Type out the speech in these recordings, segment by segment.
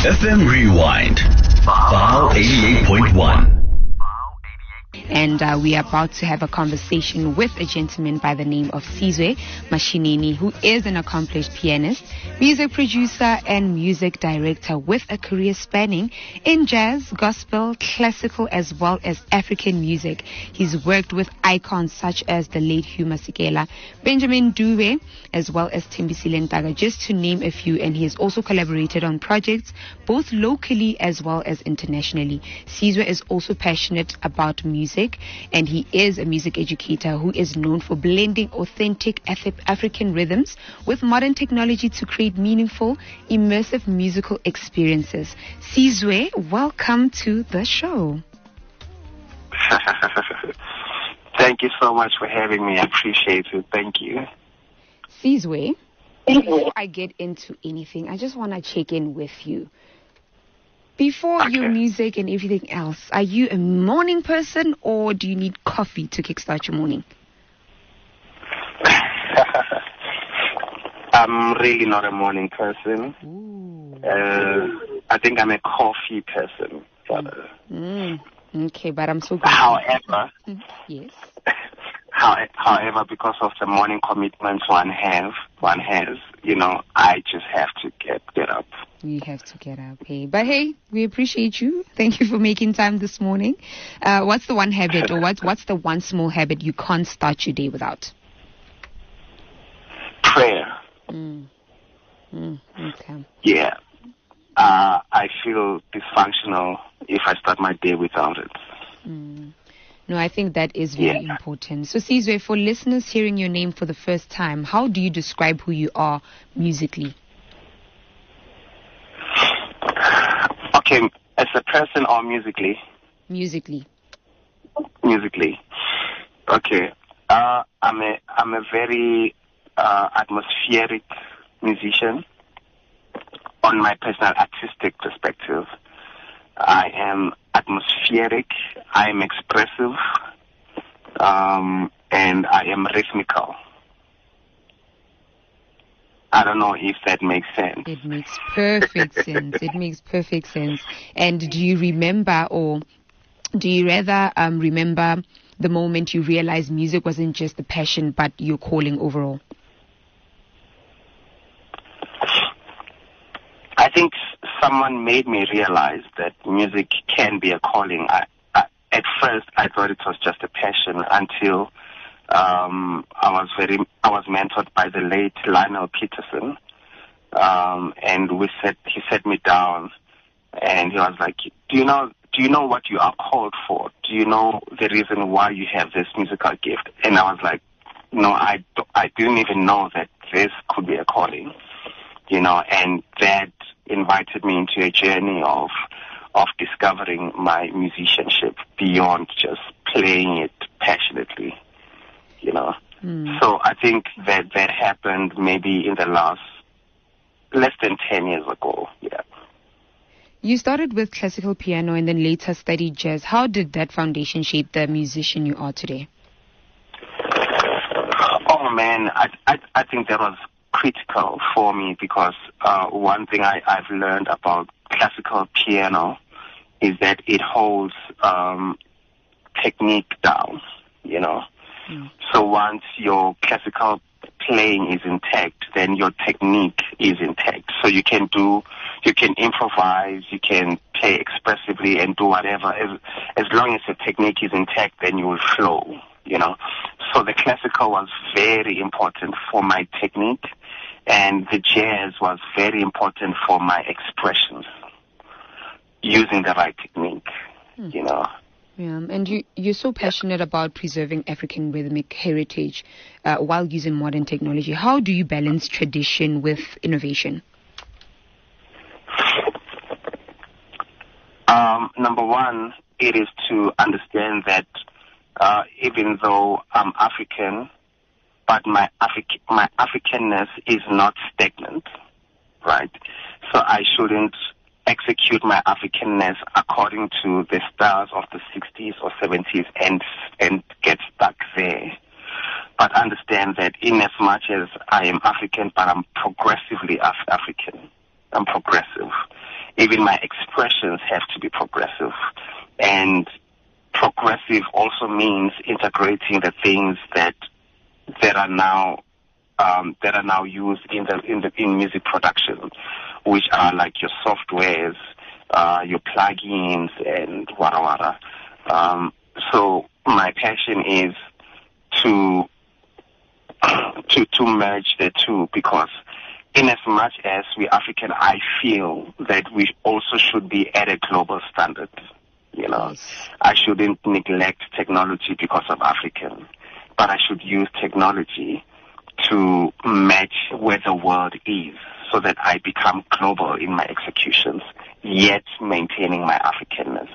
FM Rewind. VOW 88.1. And we are about to have a conversation with a gentleman by the name of Sizwe Mashinini, who is an accomplished pianist, music producer, and music director with a career spanning in jazz, gospel, classical, as well as African music. He's worked with icons such as the late Hugh Masekela, Benjamin Dube, as well as Thembisile Ntaga, just to name a few. And he has also collaborated on projects both locally as well as internationally. Sizwe is also passionate about music, and he is a music educator who is known for blending authentic African rhythms with modern technology to create meaningful, immersive musical experiences. Sizwe, welcome to the show. Thank you so much for having me. I appreciate it. Thank you. Sizwe, before I get into anything, I just want to check in with you. Before your music and everything else, are you a morning person or do you need coffee to kickstart your morning? I'm really not a morning person. I think I'm a coffee person. Okay, but I'm so glad. However, yes. However, because of the morning commitments one has, I just have to get up. You have to get up, hey. But hey, we appreciate you. Thank you for making time this morning. What's the one habit, or what's the one small habit you can't start your day without? Prayer. Okay. Yeah. I feel dysfunctional if I start my day without it. No, I think that is very important. So, Sizwe, for listeners hearing your name for the first time, how do you describe who you are musically? Okay, as a person or musically? Musically. Okay. I'm a very atmospheric musician. On my personal artistic perspective, I am atmospheric, I am expressive, and I am rhythmical. I don't know if that makes sense. It makes perfect sense. And do you remember, or do you rather remember the moment you realized music wasn't just a passion but your calling overall? I think someone made me realize that music can be a calling. At first, I thought it was just a passion until I was mentored by the late Lionel Peterson, and he sat me down, and he was like, "Do you know what you are called for? Do you know the reason why you have this musical gift?" And I was like, "No, I didn't even know that this could be a calling." And that invited me into a journey of discovering my musicianship beyond just playing it passionately, So I think that happened maybe in the less than 10 years ago, yeah. You started with classical piano and then later studied jazz. How did that foundation shape the musician you are today? Oh man, I think that was critical for me because one thing I've learned about classical piano is that it holds technique down, So once your classical playing is intact, then your technique is intact. So you can improvise, you can play expressively and do whatever. As long as the technique is intact, then you will flow, So the classical was very important for my technique, and the jazz was very important for my expressions, using the right technique, Yeah, and you're so passionate about preserving African rhythmic heritage while using modern technology. How do you balance tradition with innovation? Number one, it is to understand that even though I'm African, but my Africanness is not stagnant, right? So I shouldn't execute my Africanness according to the styles of the 60s or 70s and get stuck there. But understand that in as much as I am African, but I'm progressively African. I'm progressive. even my expressions have to be progressive. And progressive also means integrating the things that are now used in music production, which are like your softwares, your plugins, and wada. So my passion is to merge the two, because in as much as we African, I feel that we also should be at a global standard. You know, I shouldn't neglect technology because I'm African, but I should use technology to match where the world is, so that I become global in my executions, yet maintaining my Africanness.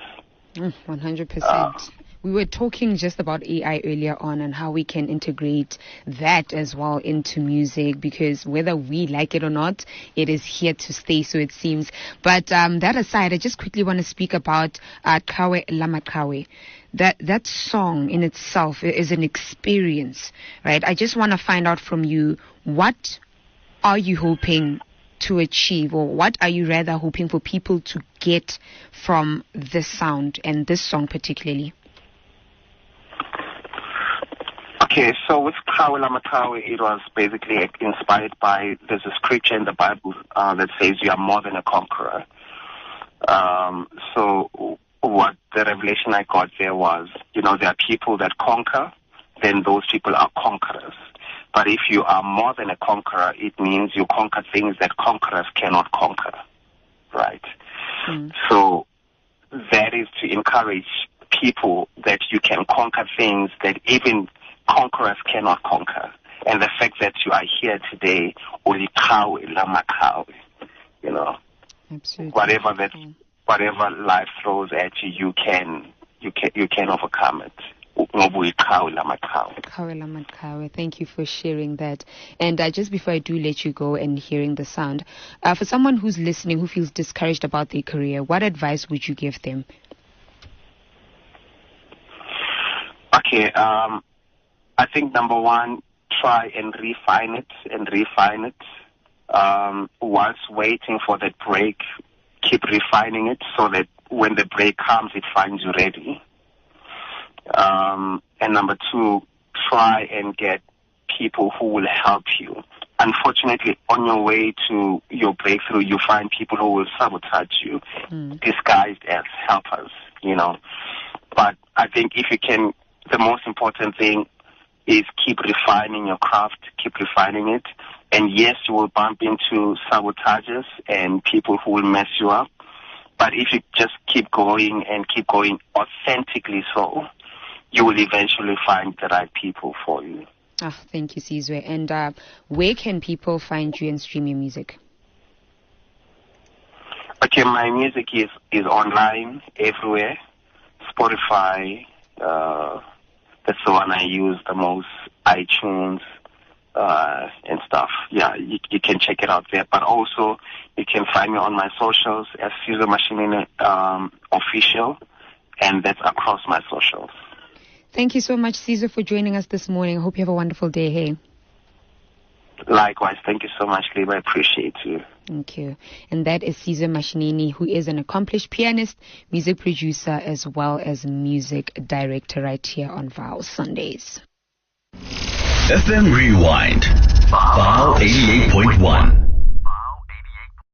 100%. We were talking just about AI earlier on and how we can integrate that as well into music, because whether we like it or not, it is here to stay, so it seems. But that aside, I just quickly want to speak about Kawe Lamakawe. That song in itself is an experience, right? I just want to find out from you, what are you hoping to achieve, or what are you rather hoping for people to get from this sound and this song particularly? Okay, so with Kawe Lamakawe, it was basically inspired by, there's a scripture in the Bible that says you are more than a conqueror. So what the revelation I got there was, there are people that conquer, then those people are conquerors. But if you are more than a conqueror, it means you conquer things that conquerors cannot conquer, right? So that is to encourage people that you can conquer things that even conquerors cannot conquer. And the fact that you are here today, Kawe Lamakawe, Absolutely. Whatever life throws at you, you can overcome it. Kawe Lamakawe. Thank you for sharing that. And just before I do let you go and hearing the sound, for someone who's listening who feels discouraged about their career, what advice would you give them? Okay, I think number one, try and refine it. Whilst waiting for that break, keep refining it so that when the break comes, it finds you ready. And number two, try and get people who will help you. Unfortunately, on your way to your breakthrough, you find people who will sabotage you, disguised as helpers, But I think if you can, the most important thing is keep refining your craft, keep refining it. And yes, you will bump into sabotagers and people who will mess you up. But if you just keep going and keep going authentically so, you will eventually find the right people for you. Thank you, Sizwe. And where can people find you and stream your music? Okay, my music is online everywhere. Spotify, that's the one I use the most, iTunes, and stuff. Yeah, you can check it out there. But also, you can find me on my socials as Sizwe Mashinini Official, and that's across my socials. Thank you so much, Sizwe, for joining us this morning. I hope you have a wonderful day. Hey. Likewise. Thank you so much, Lebo. I appreciate you. Thank you. And that is Sizwe Mashinini, who is an accomplished pianist, music producer, as well as music director right here on VOW Sundays. FM Rewind, VOW 88.1.